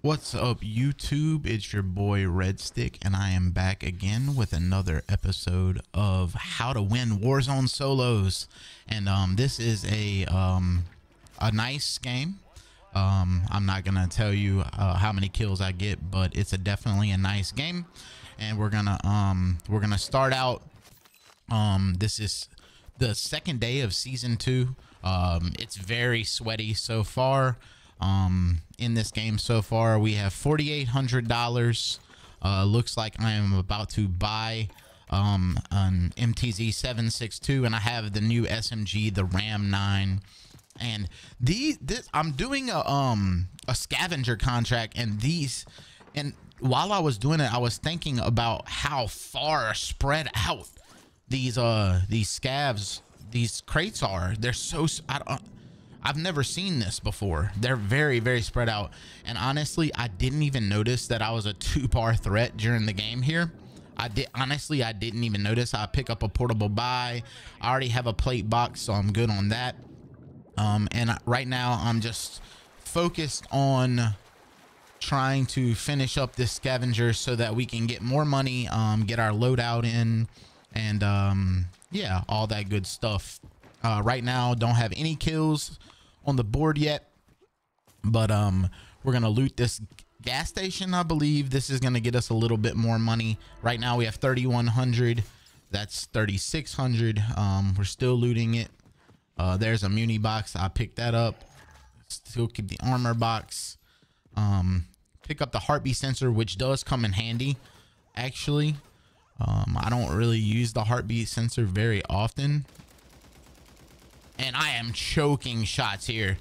What's up, YouTube? It's your boy Red Stick, and I am back again with another episode of How to Win Warzone Solos. And this is a nice game. I'm not gonna tell you how many kills I get, but it's definitely a nice game. And we're gonna start out. This is the second day of season 2. It's very sweaty so far. In this game so far, we have $4,800. Looks like I am about to buy an MTZ 762, and I have the new SMG, the Ram 9. And I'm doing a scavenger contract, and while I was doing it, I was thinking about how far spread out these scavs, these crates are. They're so I've never seen this before. They're very, very spread out. And honestly, I didn't even notice that I was a 2-bar threat during the game here. I didn't even notice. I pick up a portable buy. I already have a plate box, so I'm good on that. And right now I'm just focused on trying to finish up this scavenger so that we can get more money, get our loadout in, and yeah, all that good stuff. Right now, don't have any kills on the board yet, but we're gonna loot this gas station. I believe this is gonna get us a little bit more money. Right now we have 3,100. That's 3,600. We're still looting it. There's a muni box. I picked that up. Still keep the armor box. Pick up the heartbeat sensor, which does come in handy, actually. I don't really use the heartbeat sensor very often. And I am choking shots here.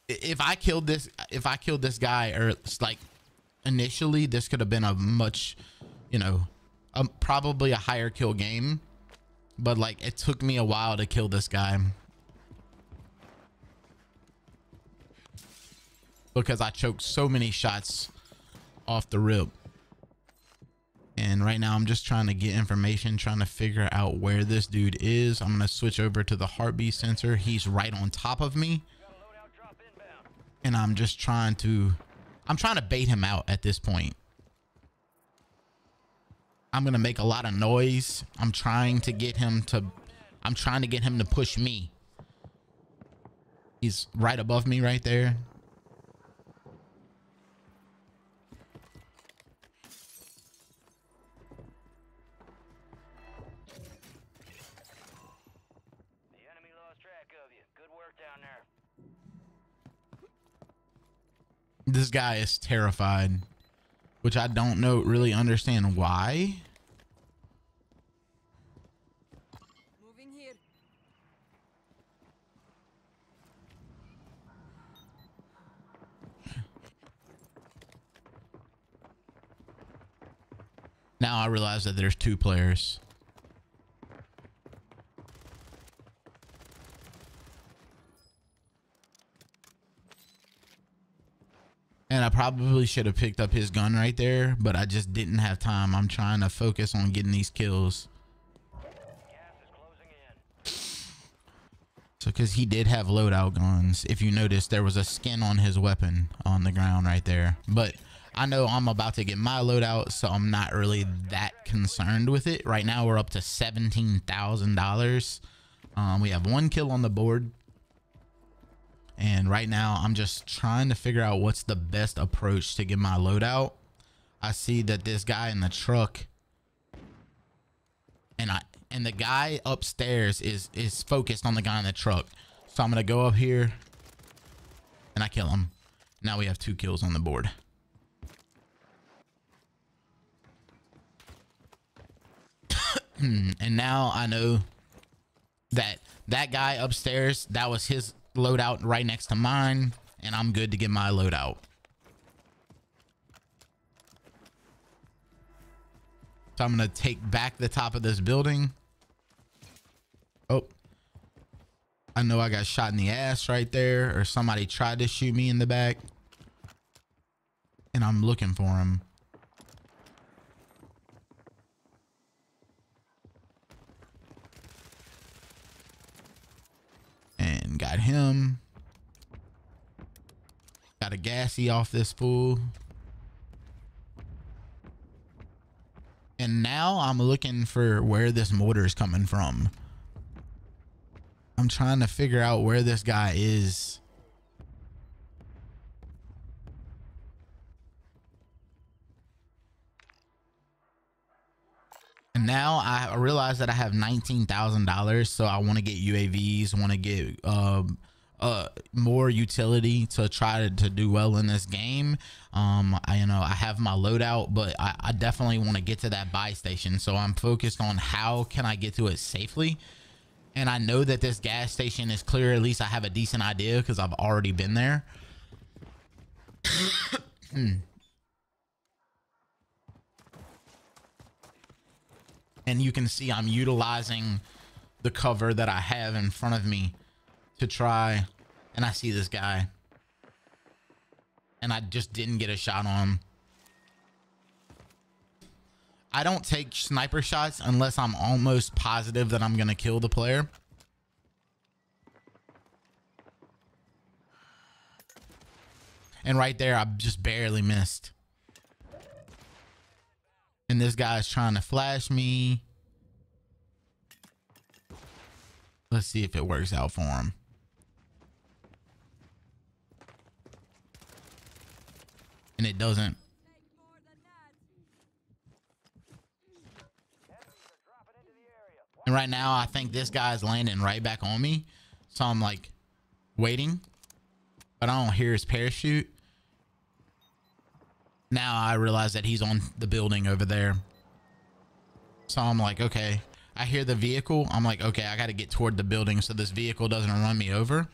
If I killed this guy, or like initially, this could have been a much, probably a higher kill game. But like, it took me a while to kill this guy because I choked so many shots off the rip. And right now I'm just trying to get information, trying to figure out where this dude is. I'm going to switch over to the heartbeat sensor. He's right on top of me. And I'm just trying to bait him out at this point. I'm going to make a lot of noise. I'm trying to get him to push me. He's right above me right there. This guy is terrified, which I don't really understand why. Moving here. Now I realize that there's 2 players. And I probably should have picked up his gun right there, but I just didn't have time. I'm trying to focus on getting these kills. So, because he did have loadout guns. If you notice, there was a skin on his weapon on the ground right there. But I know I'm about to get my loadout, so I'm not really that concerned with it. Right now, we're up to $17,000. We have 1 kill on the board. And right now, I'm just trying to figure out what's the best approach to get my loadout. I see that this guy in the truck, and the guy upstairs is focused on the guy in the truck. So I'm gonna go up here, and I kill him. Now we have 2 kills on the board. And now I know that that guy upstairs, that was his loadout right next to mine, and I'm good to get my loadout. So I'm gonna take back the top of this building. Oh, I know I got shot in the ass right there, or somebody tried to shoot me in the back, and I'm looking for him. And got him. Got a gassy off this fool. And now I'm looking for where this mortar is coming from. I'm trying to figure out where this guy is. And now I realize that I have $19,000, so I want to get UAVs, want to get more utility to try to do well in this game. I have my loadout, but I definitely want to get to that buy station, so I'm focused on how can I get to it safely. And I know that this gas station is clear. At least I have a decent idea because I've already been there. And you can see I'm utilizing the cover that I have in front of me to try. And I see this guy. And I just didn't get a shot on him. I don't take sniper shots unless I'm almost positive that I'm going to kill the player. And right there, I just barely missed. And this guy's trying to flash me. Let's see if it works out for him. And it doesn't. And right now, I think this guy's landing right back on me. So I'm like waiting, but I don't hear his parachute. Now I realize that he's on the building over there. So I'm like, okay, I hear the vehicle. I'm like, okay, I got to get toward the building so this vehicle doesn't run me over.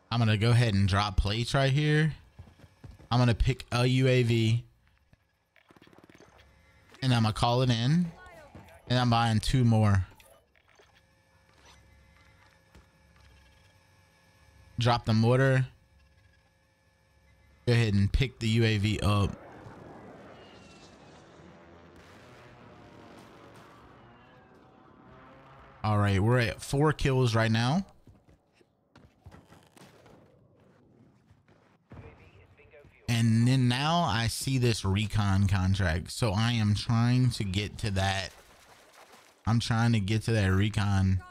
I'm going to go ahead and drop plates right here. I'm going to pick a UAV. And I'm going to call it in. And I'm buying 2 more. Drop the mortar. Go ahead and pick the UAV up. All right, we're at 4 kills right now. And then now I see this recon contract. So I am trying to get to that. I'm trying to get to that recon.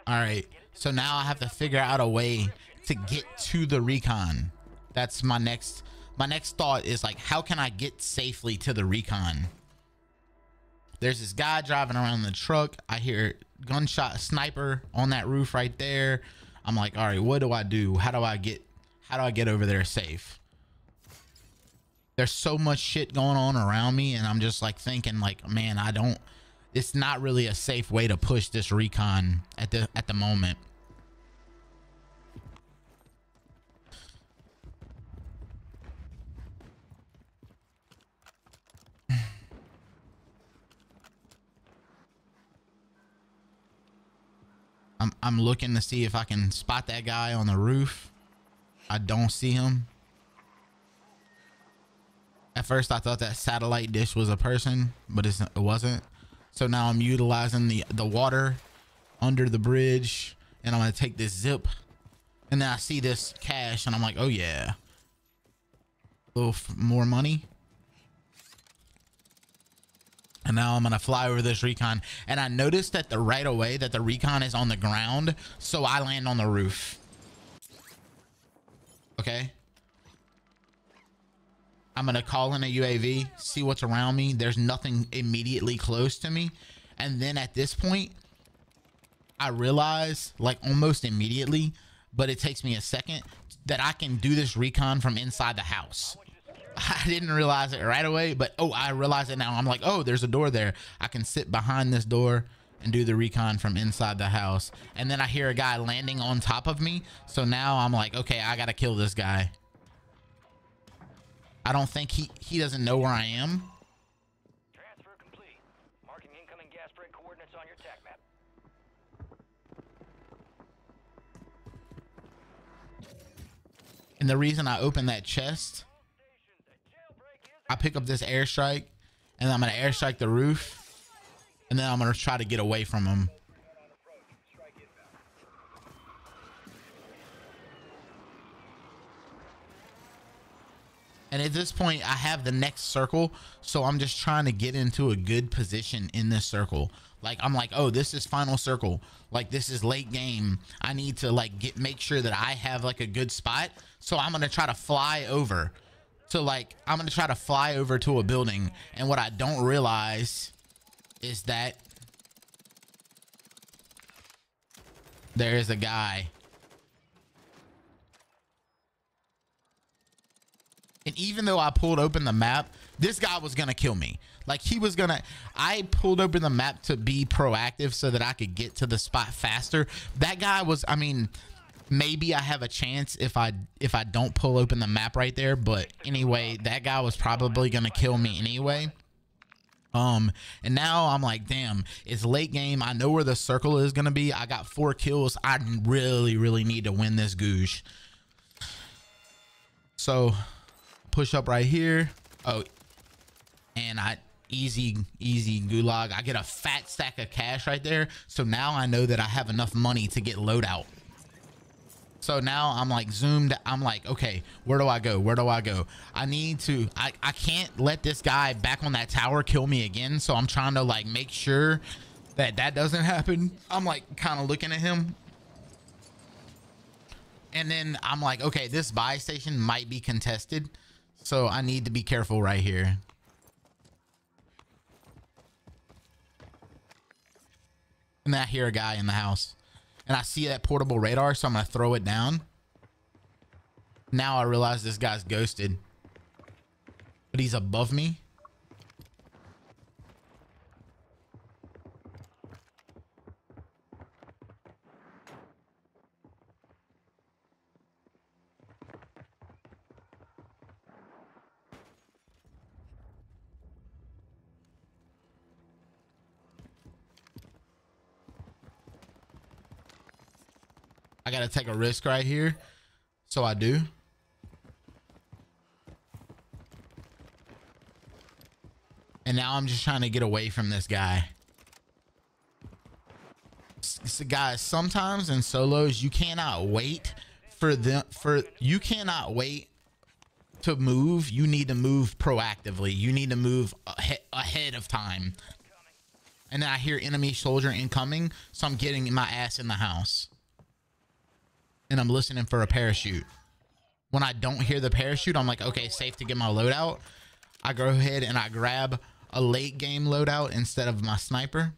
All right. So now I have to figure out a way to get to the recon. That's my next thought is like, how can I get safely to the recon? There's this guy driving around the truck. I hear gunshot sniper on that roof right there. I'm like, all right, what do I do? How do I get over there safe? There's so much shit going on around me. And I'm just like thinking like, man, it's not really a safe way to push this recon at the moment. I'm looking to see if I can spot that guy on the roof. I don't see him. At first I thought that satellite dish was a person, but it wasn't. So now I'm utilizing the water under the bridge, and I'm gonna take this zip, and then I see this cash and I'm like, oh yeah, a little more money. And now I'm gonna fly over this recon, and I noticed that right away that the recon is on the ground, so I land on the roof. Okay, I'm gonna call in a UAV, see what's around me. There's nothing immediately close to me. And then at this point, I realize, like almost immediately, but it takes me a second, that I can do this recon from inside the house. I didn't realize it right away, but oh, I realize it now. I'm like, oh, there's a door there. I can sit behind this door and do the recon from inside the house. And then I hear a guy landing on top of me. So now I'm like, okay, I gotta kill this guy. I don't think he doesn't know where I am. Transfer complete. Marking incoming gas break coordinates on your TAC map. And the reason I open that chest, I pick up this airstrike, and I'm gonna airstrike the roof, and then I'm gonna try to get away from him. And at this point, I have the next circle, so I'm just trying to get into a good position in this circle. Like, I'm like, oh, this is final circle. Like, this is late game. I need to, like, make sure that I have, like, a good spot. So I'm going to try to fly over. So, like, I'm going to try to fly over to a building. And what I don't realize is that there is a guy. And even though I pulled open the map, this guy was going to kill me. Like, he was going to, I pulled open the map to be proactive so that I could get to the spot faster. That guy was, I mean, maybe I have a chance if I don't pull open the map right there. But anyway, that guy was probably going to kill me anyway. And now I'm like, damn, it's late game. I know where the circle is going to be. I got 4 kills. I really need to win this goosh. So push up right here. Oh, and easy gulag. I get a fat stack of cash right there. So now I know that I have enough money to get loadout. So now I'm like zoomed. I'm like, okay, where do I go? Where do I go? I need to, I can't let this guy back on that tower kill me again. So I'm trying to like make sure that that doesn't happen. I'm like kind of looking at him. And then I'm like, okay, this buy station might be contested. So I need to be careful right here. And then I hear a guy in the house. And I see that portable radar, so I'm going to throw it down. Now I realize this guy's ghosted. But he's above me. I gotta take a risk right here. So I do. And now I'm just trying to get away from this guy. So guys, sometimes in solos, you cannot wait you cannot wait to move. You need to move proactively. You need to move ahead of time. And then I hear enemy soldier incoming. So I'm getting my ass in the house. And I'm listening for a parachute. When I don't hear the parachute, I'm like, okay, safe to get my loadout. I go ahead and I grab a late game loadout instead of my sniper,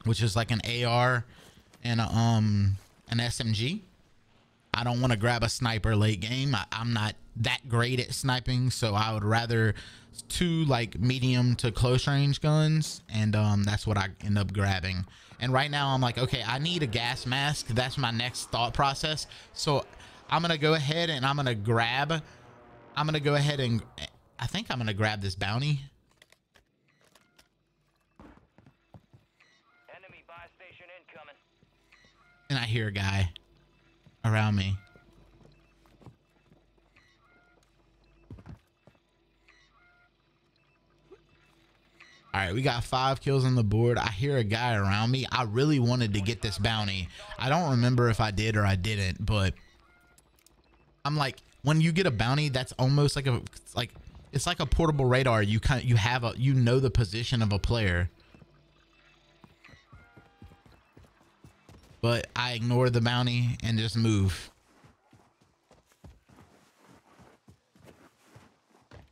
which is like an AR and an SMG. I don't want to grab a sniper late game. I'm not that great at sniping, so I would rather 2 like medium to close range guns, and that's what I end up grabbing. And right now I'm like, okay, I need a gas mask. That's my next thought process. So I'm gonna go ahead and I think I'm gonna grab this bounty. Enemy buy station incoming. And I hear a guy around me. All right, we got 5 kills on the board. I hear a guy around me. I really wanted to get this bounty. I don't remember if I did or I didn't, but I'm like, when you get a bounty, that's almost like it's like a portable radar. You know the position of a player. But I ignore the bounty and just move.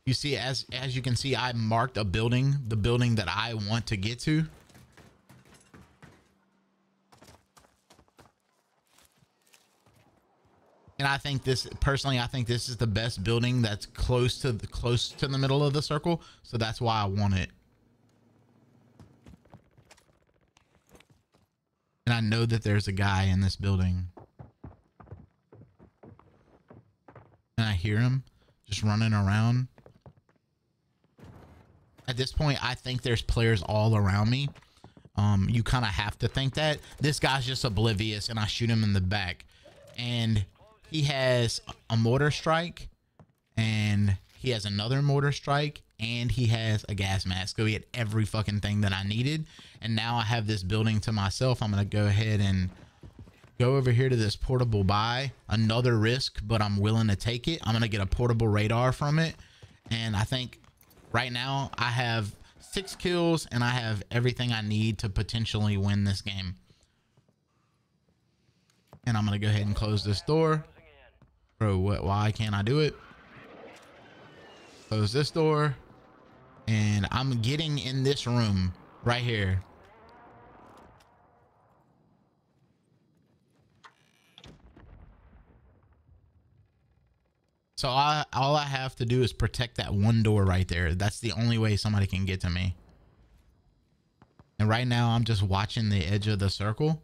You see, as you can see, I marked a building, the building that I want to get to. And I think this, personally, I think this is the best building that's close to the middle of the circle. So that's why I want it. know that there's a guy in this building. And I hear him just running around. At this point, I think there's players all around me. You kind of have to think that. This guy's just oblivious, and I shoot him in the back. And he has a mortar strike, and he has another mortar strike, and he has a gas mask. So he had every fucking thing that I needed. And now I have this building to myself. I'm going to go ahead and go over here to this portable buy. Another risk, but I'm willing to take it. I'm going to get a portable radar from it. And I think right now I have 6 kills and I have everything I need to potentially win this game. And I'm going to go ahead and close this door. Bro, why can't I do it? Close this door. And I'm getting in this room right here. So all I have to do is protect that one door right there. That's the only way somebody can get to me. And right now I'm just watching the edge of the circle.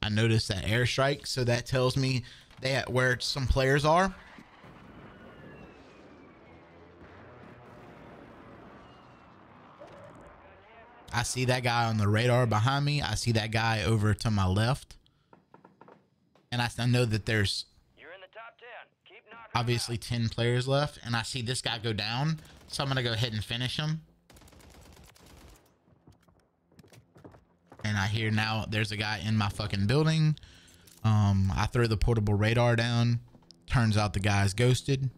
I noticed that airstrike, so that tells me that where some players are. I see that guy on the radar behind me. I see that guy over to my left. And I know that there's You're in the top 10. Keep knocking obviously 10 players left. And I see this guy go down. So I'm going to go ahead and finish him. And I hear now there's a guy in my fucking building. I throw the portable radar down. Turns out the guy's ghosted.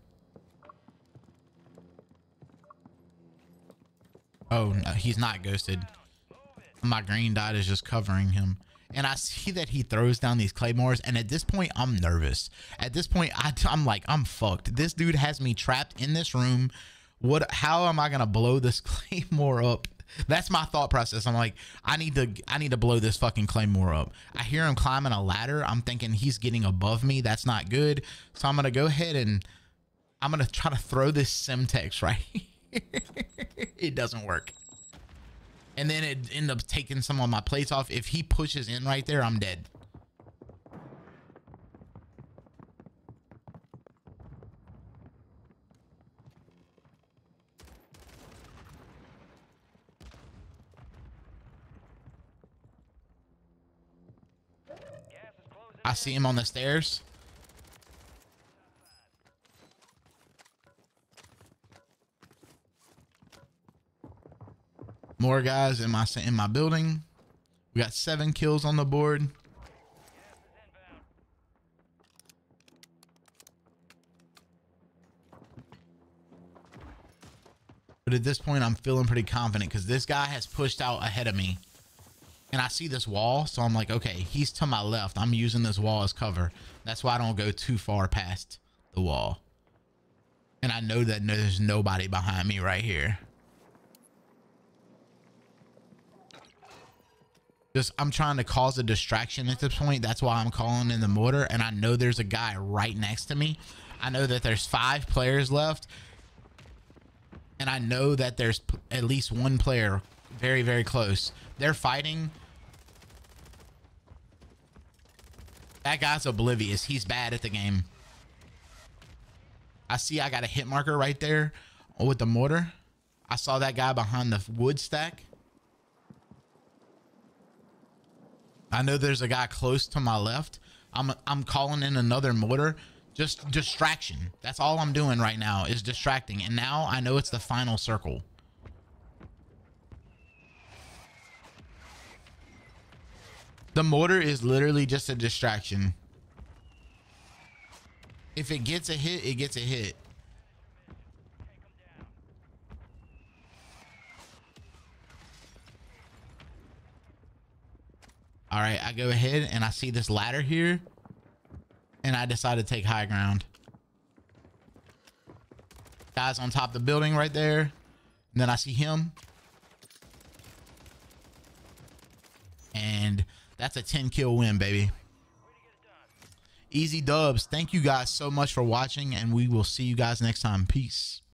Oh, no, he's not ghosted. My green dot is just covering him. And I see that he throws down these claymores. And at this point, I'm nervous. At this point, I'm like, I'm fucked. This dude has me trapped in this room. How am I going to blow this claymore up? That's my thought process. I'm like, I need to blow this fucking claymore up. I hear him climbing a ladder. I'm thinking he's getting above me. That's not good. So I'm going to go ahead and I'm going to try to throw this Semtex right here. It doesn't work. And then it ended up taking some of my plates off. If he pushes in right there, I'm dead. I see him on the stairs. More guys in my building. We got 7 kills on the board. But at this point, I'm feeling pretty confident because this guy has pushed out ahead of me. And I see this wall, so I'm like, okay, he's to my left. I'm using this wall as cover. That's why I don't go too far past the wall. And I know that there's nobody behind me right here. I'm trying to cause a distraction at this point. That's why I'm calling in the mortar. And I know there's a guy right next to me. I know that there's 5 players left. And I know that there's at least 1 player very, very close. They're fighting. That guy's oblivious. He's bad at the game. I see I got a hit marker right there with the mortar. I saw that guy behind the wood stack. I know there's a guy close to my left. I'm calling in another mortar. Just distraction. That's all I'm doing right now is distracting. And now I know it's the final circle. The mortar is literally just a distraction. If it gets a hit, it gets a hit. All right, I go ahead and I see this ladder here and I decide to take high ground. Guy's on top of the building right there. And then I see him. And that's a 10 kill win, baby. Easy dubs. Thank you guys so much for watching, and we will see you guys next time. Peace.